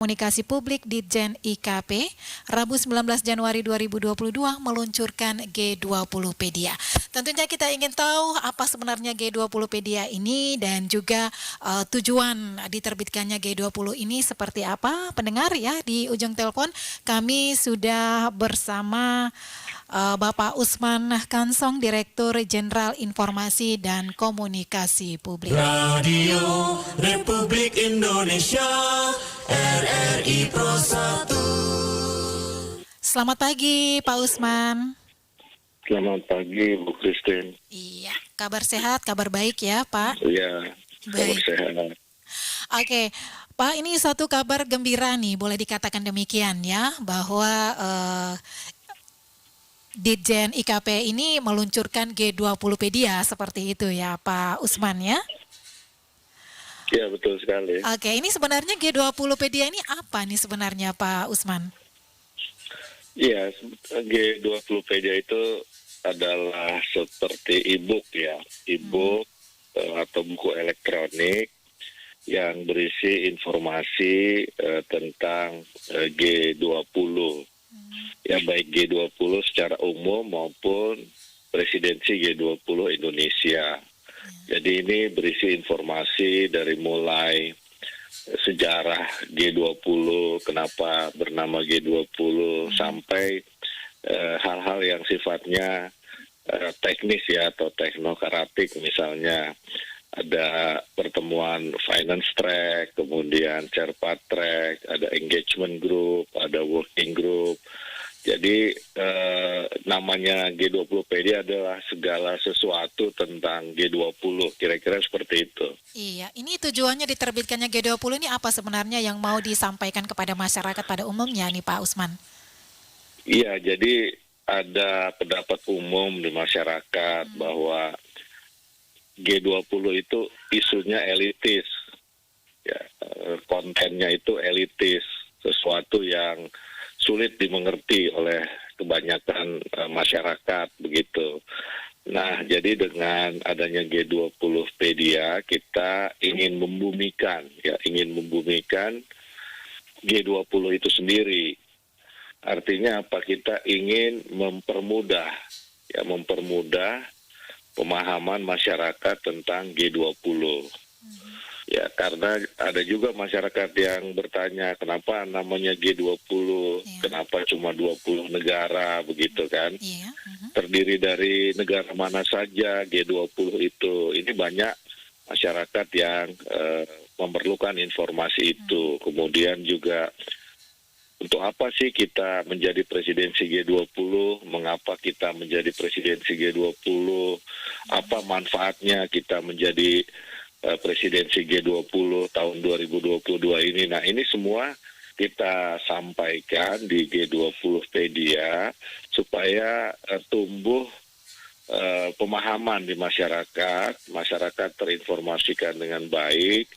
Komunikasi Publik Ditjen IKP, Rabu 19 Januari 2022 meluncurkan G20pedia. Tentunya kita ingin tahu apa sebenarnya G20pedia ini dan juga tujuan diterbitkannya G20 ini seperti apa. Pendengar ya, di ujung telepon kami sudah bersama Bapak Usman Kansong, Direktur Jenderal Informasi dan Komunikasi Publik. Radio Republik Indonesia, RRI Pro 1. Selamat pagi Pak Usman. Selamat pagi Bu Christine. Iya, kabar sehat, kabar baik ya Pak? Iya, kabar Baik. sehat. Oke, Pak, ini satu kabar gembira nih, boleh dikatakan demikian ya, bahwa Ditjen IKP ini meluncurkan G20pedia seperti itu ya Pak Usman ya? Iya, betul sekali. Oke, ini sebenarnya G20pedia ini apa nih sebenarnya Pak Usman? Iya, G20pedia itu adalah seperti e-book ya, e-book atau buku elektronik yang berisi informasi tentang G20. Ya, baik G20 secara umum maupun presidensi G20 Indonesia. Jadi ini berisi informasi dari mulai sejarah G20, kenapa bernama G20, sampai hal-hal yang sifatnya teknis ya atau teknokratik, misalnya ada pertemuan finance track, kemudian Sherpa track, ada engagement group, ada working group. Jadi namanya G20pedia adalah segala sesuatu tentang G20, kira-kira seperti itu. Iya, ini tujuannya diterbitkannya G20 ini apa sebenarnya yang mau disampaikan kepada masyarakat pada umumnya nih Pak Usman? Iya, jadi ada pendapat umum di masyarakat bahwa G20 itu isunya elitis, ya, kontennya itu elitis, sesuatu yang sulit dimengerti oleh kebanyakan masyarakat begitu. Nah, jadi dengan adanya G20pedia kita ingin membumikan G20 itu sendiri. Artinya apa? Kita ingin mempermudah pemahaman masyarakat tentang G20. Ya, karena ada juga masyarakat yang bertanya kenapa namanya G20, kenapa cuma 20 negara begitu kan? Terdiri dari negara mana saja G20 itu. Ini banyak masyarakat yang memerlukan informasi itu. Kemudian juga untuk apa sih kita menjadi presidensi G20? Mengapa kita menjadi presidensi G20? Apa manfaatnya kita menjadi presidensi G20 tahun 2022 ini? Nah, ini semua kita sampaikan di G20pedia supaya tumbuh pemahaman di masyarakat terinformasikan dengan baik,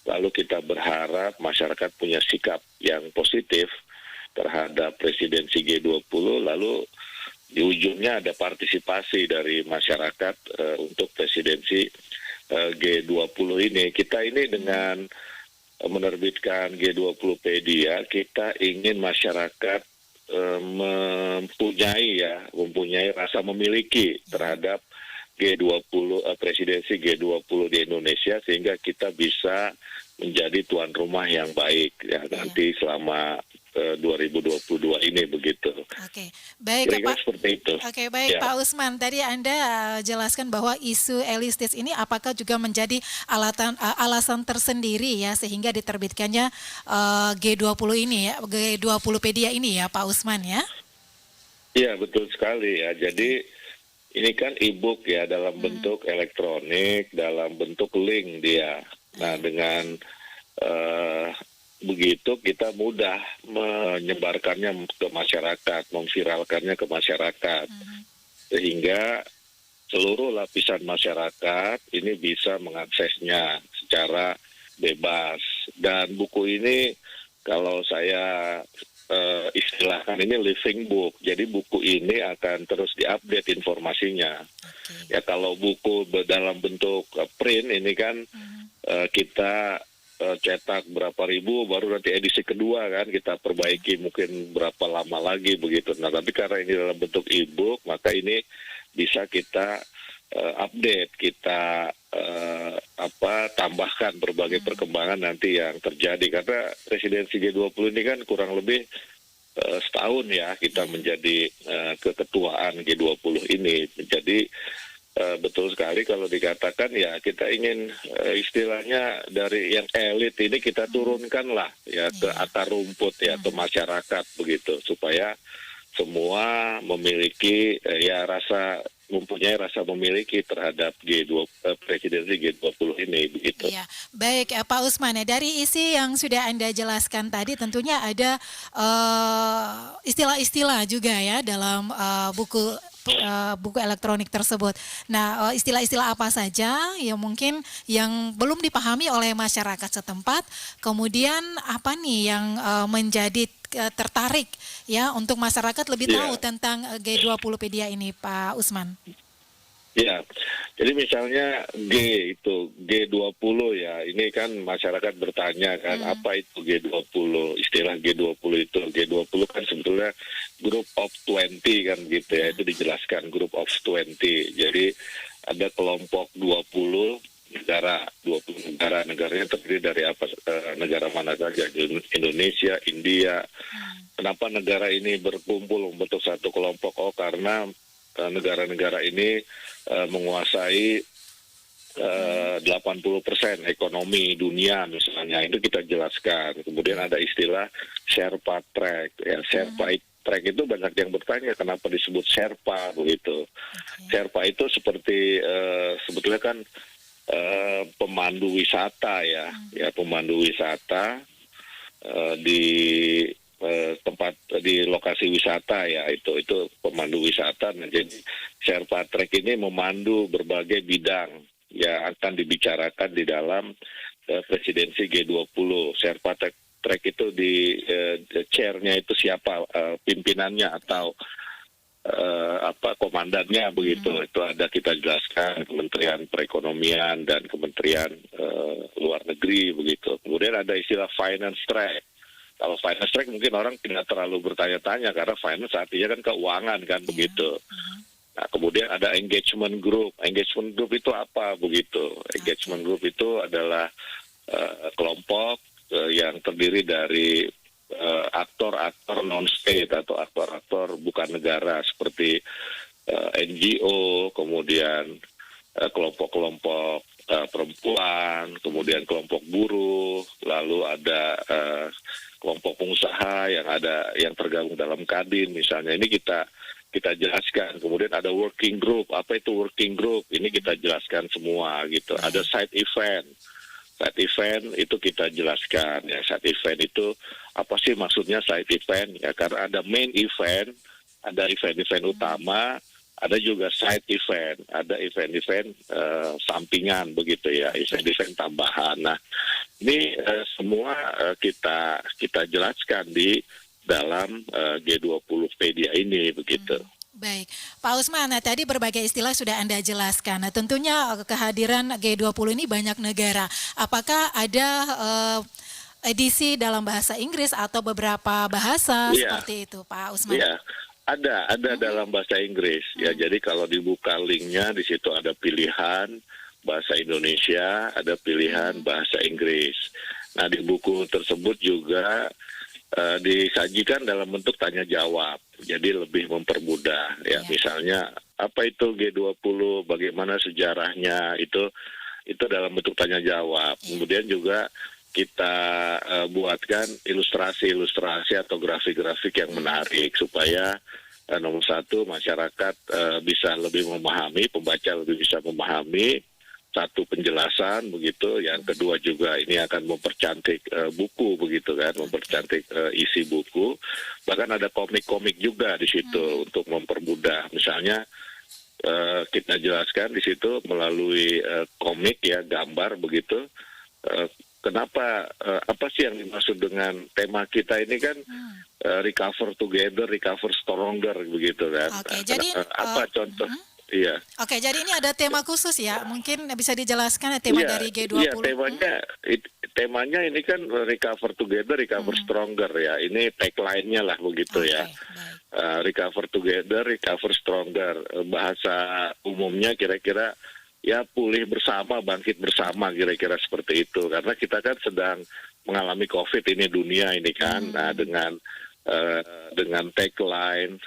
lalu kita berharap masyarakat punya sikap yang positif terhadap presidensi G20, lalu di ujungnya ada partisipasi dari masyarakat untuk presidensi G20 ini. Kita ini dengan menerbitkan G20pedia, kita ingin masyarakat mempunyai rasa memiliki terhadap G20, presidensi G20 di Indonesia, sehingga kita bisa menjadi tuan rumah yang baik ya nanti selama 2022 ini begitu. Oke, baik Kira-kira Pak. Seperti itu. Oke, baik Ya. Pak Usman. Tadi Anda jelaskan bahwa isu elitis ini apakah juga menjadi alasan tersendiri ya sehingga diterbitkannya G20 ini ya, G20pedia ini ya Pak Usman ya? Iya, betul sekali ya. Jadi ini kan e-book ya, dalam bentuk elektronik, dalam bentuk link dia. Nah, dengan begitu kita mudah menyebarkannya ke masyarakat, memviralkannya ke masyarakat, sehingga seluruh lapisan masyarakat ini bisa mengaksesnya secara bebas. Dan buku ini kalau saya istilahkan ini living book, jadi buku ini akan terus diupdate informasinya. Ya, kalau buku dalam bentuk print ini kan kita cetak berapa ribu, baru nanti edisi kedua kan kita perbaiki mungkin berapa lama lagi begitu. Nah, tapi karena ini dalam bentuk e-book, maka ini bisa kita update, kita tambahkan berbagai perkembangan nanti yang terjadi. Karena presidensi G20 ini kan kurang lebih setahun ya kita menjadi keketuaan G20 ini. Jadi betul sekali kalau dikatakan ya kita ingin istilahnya dari yang elit ini kita turunkan lah ya ke akar rumput ya, ke masyarakat begitu, supaya semua memiliki mempunyai rasa memiliki terhadap presidensi G20 ini begitu. Iya, baik Pak Usman, ya, dari isi yang sudah Anda jelaskan tadi tentunya ada istilah-istilah juga ya dalam buku elektronik tersebut. Nah, istilah-istilah apa saja yang mungkin yang belum dipahami oleh masyarakat setempat, kemudian apa nih yang menjadi tertarik ya untuk masyarakat lebih tahu tentang G20pedia ini, Pak Usman? Ya, jadi misalnya G20 ya, ini kan masyarakat bertanya kan apa itu G20, istilah G20 itu. G20 kan sebetulnya Group of 20 kan gitu ya, itu dijelaskan Group of 20. Jadi ada kelompok 20 negaranya terdiri dari negara mana saja, Indonesia, India. Kenapa negara ini berkumpul membentuk satu kelompok? Karena negara-negara ini menguasai 80% ekonomi dunia misalnya, itu kita jelaskan. Kemudian ada istilah Sherpa Track ya, Sherpa Track itu banyak yang bertanya kenapa disebut Sherpa begitu. Sherpa itu seperti sebetulnya kan pemandu wisata ya, pemandu wisata di tempat di lokasi wisata ya, itu pemandu wisata. Nah, jadi Sherpa Track ini memandu berbagai bidang yang akan dibicarakan di dalam presidensi G20. Sherpa Track itu di chair-nya itu siapa, pimpinannya atau komandannya begitu. Itu ada kita jelaskan Kementerian Perekonomian dan Kementerian Luar Negeri begitu. Kemudian ada istilah finance track. Kalau finance track mungkin orang tidak terlalu bertanya-tanya karena finance artinya kan keuangan kan begitu. Nah, kemudian ada engagement group. Engagement group itu apa begitu? Engagement group itu adalah kelompok yang terdiri dari aktor-aktor non-state atau aktor-aktor bukan negara seperti NGO, kemudian kelompok-kelompok perempuan, kemudian kelompok buruh, lalu ada kelompok pengusaha yang tergabung dalam Kadin misalnya. Ini kita jelaskan. Kemudian ada working group. Apa itu working group? Ini kita jelaskan semua gitu. Ada side event. Side event itu kita jelaskan ya. Side event itu apa sih maksudnya side event? Ya karena ada main event, ada event-event utama, ada juga side event, ada event-event sampingan begitu ya, event-event tambahan. Nah, ini semua kita jelaskan di dalam G20pedia ini begitu. Baik, Pak Usman, nah tadi berbagai istilah sudah Anda jelaskan. Nah, tentunya kehadiran G20 ini banyak negara. Apakah ada edisi dalam bahasa Inggris atau beberapa bahasa seperti itu, Pak Usman? Iya. Ada dalam bahasa Inggris ya. Jadi kalau dibuka linknya di situ ada pilihan bahasa Indonesia, ada pilihan bahasa Inggris. Nah, di buku tersebut juga disajikan dalam bentuk tanya jawab. Jadi lebih mempermudah ya. Misalnya apa itu G20, bagaimana sejarahnya, itu dalam bentuk tanya jawab. Kemudian juga kita buatkan ilustrasi-ilustrasi atau grafik-grafik yang menarik supaya nomor satu masyarakat bisa lebih memahami, pembaca lebih bisa memahami satu penjelasan begitu. Yang kedua juga ini akan mempercantik buku begitu kan, mempercantik isi buku. Bahkan ada komik-komik juga di situ untuk mempermudah. Misalnya kita jelaskan di situ melalui komik ya, gambar begitu. Kenapa, apa sih yang dimaksud dengan tema kita ini kan recover together, recover stronger begitu kan. Oke, jadi apa contoh? Iya. Oke, jadi ini ada tema khusus ya. Mungkin bisa dijelaskan ya tema Iya, dari G20. iya, temanya ini kan recover together, recover stronger ya. Ini tagline-nya lah begitu Oke, ya. baik. Recover together, recover stronger. Bahasa umumnya kira-kira ya pulih bersama, bangkit bersama, kira-kira seperti itu. Karena kita kan sedang mengalami COVID ini, dunia ini kan. Nah, dengan tagline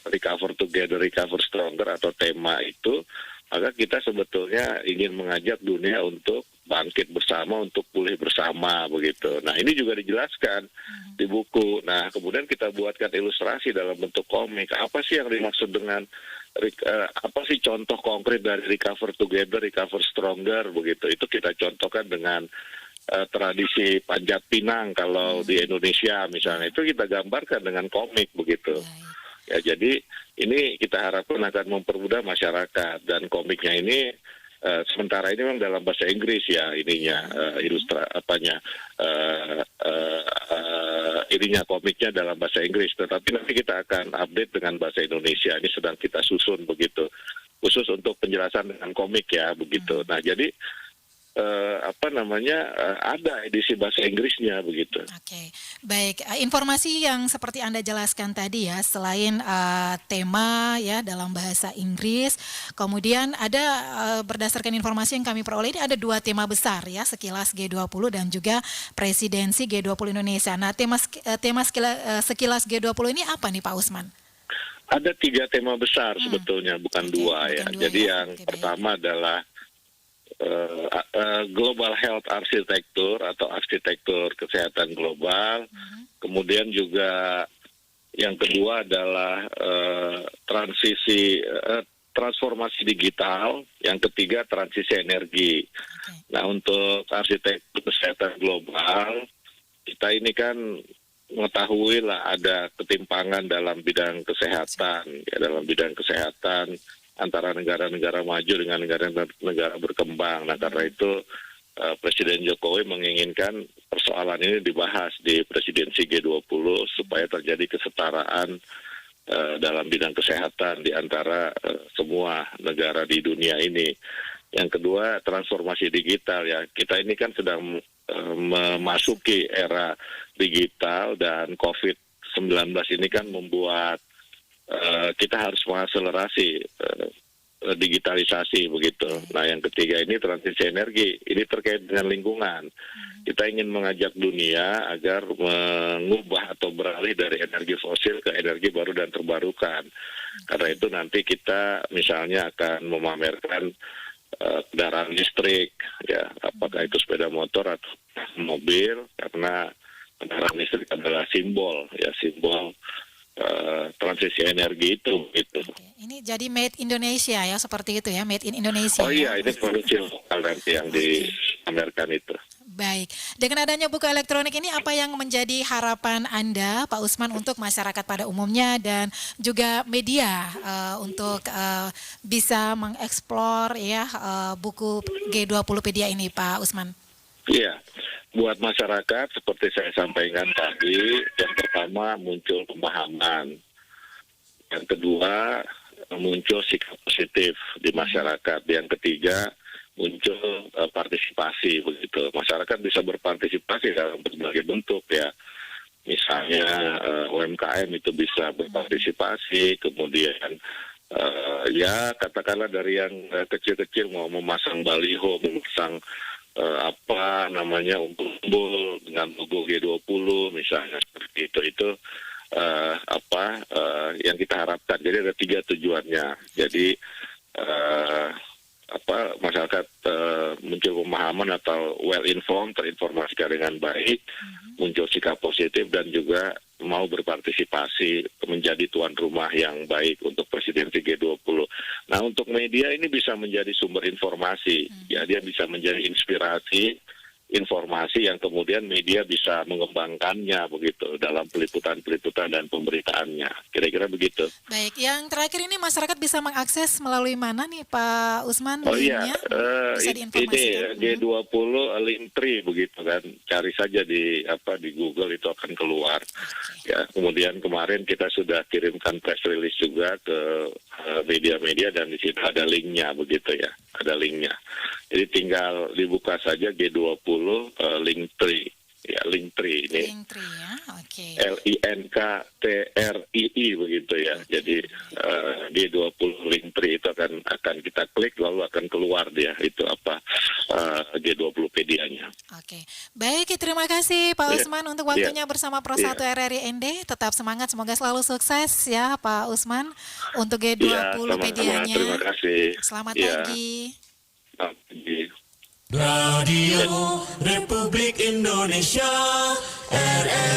recover together, recover stronger atau tema itu, maka kita sebetulnya ingin mengajak dunia untuk bangkit bersama, untuk pulih bersama begitu. Nah, ini juga dijelaskan di buku. Nah, kemudian kita buatkan ilustrasi dalam bentuk komik. Apa sih yang dimaksud dengan apa sih contoh konkret dari recover together, recover stronger begitu? Itu kita contohkan dengan tradisi Panjat Pinang kalau di Indonesia misalnya, itu kita gambarkan dengan komik begitu. Ya, jadi ini kita harapkan akan mempermudah masyarakat, dan komiknya ini sementara ini memang dalam bahasa Inggris ya ininya, ininya komiknya dalam bahasa Inggris, tetapi nanti kita akan update dengan bahasa Indonesia. Ini sedang kita susun begitu, khusus untuk penjelasan dengan komik ya begitu. Nah, jadi ada edisi bahasa Inggrisnya begitu. Oke, baik. Informasi yang seperti Anda jelaskan tadi ya, selain tema ya dalam bahasa Inggris, kemudian ada berdasarkan informasi yang kami peroleh ini ada 2 tema besar ya, sekilas G20 dan juga presidensi G20 Indonesia. Nah, sekilas G20 ini apa nih Pak Usman? Ada 3 tema besar sebetulnya, bukan 2 ya. Jadi yang pertama adalah Global Health Architecture atau arsitektur kesehatan global. Kemudian juga yang kedua adalah transformasi digital. Yang ketiga transisi energi. Nah, untuk arsitektur kesehatan global, kita ini kan mengetahui lah ada ketimpangan dalam bidang kesehatan, ya, dalam bidang kesehatan antara negara-negara maju dengan negara-negara berkembang. Nah, karena itu Presiden Jokowi menginginkan persoalan ini dibahas di presidensi G20 supaya terjadi kesetaraan dalam bidang kesehatan di antara semua negara di dunia ini. Yang kedua, transformasi digital ya. Kita ini kan sedang memasuki era digital, dan COVID-19 ini kan membuat kita harus mengakselerasi digitalisasi begitu. Nah, yang ketiga ini transisi energi. Ini terkait dengan lingkungan. Kita ingin mengajak dunia agar mengubah atau beralih dari energi fosil ke energi baru dan terbarukan. Karena itu nanti kita misalnya akan memamerkan kendaraan listrik, ya, apakah itu sepeda motor atau mobil, karena kendaraan listrik adalah simbol transisi energi itu gitu. Ini jadi made Indonesia ya, seperti itu ya, made in Indonesia. Oh iya, ini produksi lokal nanti yang dipamerkan itu. Baik, dengan adanya buku elektronik ini apa yang menjadi harapan Anda Pak Usman untuk masyarakat pada umumnya dan juga media untuk bisa mengeksplor ya buku G20pedia ini Pak Usman? Iya, buat masyarakat seperti saya sampaikan tadi, yang pertama muncul pemahaman, yang kedua muncul sikap positif di masyarakat, yang ketiga muncul partisipasi begitu. Masyarakat bisa berpartisipasi dalam berbagai bentuk ya, misalnya UMKM itu bisa berpartisipasi, kemudian ya katakanlah dari yang kecil-kecil mau memasang baliho, memasang umbul dengan logo G20 misalnya, seperti itu yang kita harapkan. Jadi ada 3 tujuannya. Jadi masyarakat muncul pemahaman atau well informed, terinformasikan dengan baik, muncul sikap positif, dan juga mau berpartisipasi menjadi tuan rumah yang baik untuk presidensi G20. Nah, untuk media ini bisa menjadi sumber informasi, ya, dia bisa menjadi inspirasi informasi yang kemudian media bisa mengembangkannya begitu dalam peliputan-peliputan dan pemberitaannya. Kira-kira begitu. Baik, yang terakhir ini masyarakat bisa mengakses melalui mana nih Pak Usman Oh iya, linknya? Bisa ini diinformasikan? G20 Linktree begitu kan. Cari saja di Google itu akan keluar. Ya, kemudian kemarin kita sudah kirimkan press release juga ke media-media dan di situ ada linknya begitu ya. Ada linknya. Jadi tinggal dibuka saja G20 Linktree. Ya, Linktree ini. Linktree ya, oke. Linktree begitu ya. Jadi G20 Linktree itu akan kita klik lalu akan keluar dia itu G20pedia-nya. Oke, baik, terima kasih Pak Iya. Usman untuk waktunya bersama Pro 1 RRI ND. Tetap semangat, semoga selalu sukses ya Pak Usman untuk G20 Iya, sama-sama. pedianya. Terima kasih. Selamat Iya. pagi. Selamat pagi. Radio Republik Indonesia, RRI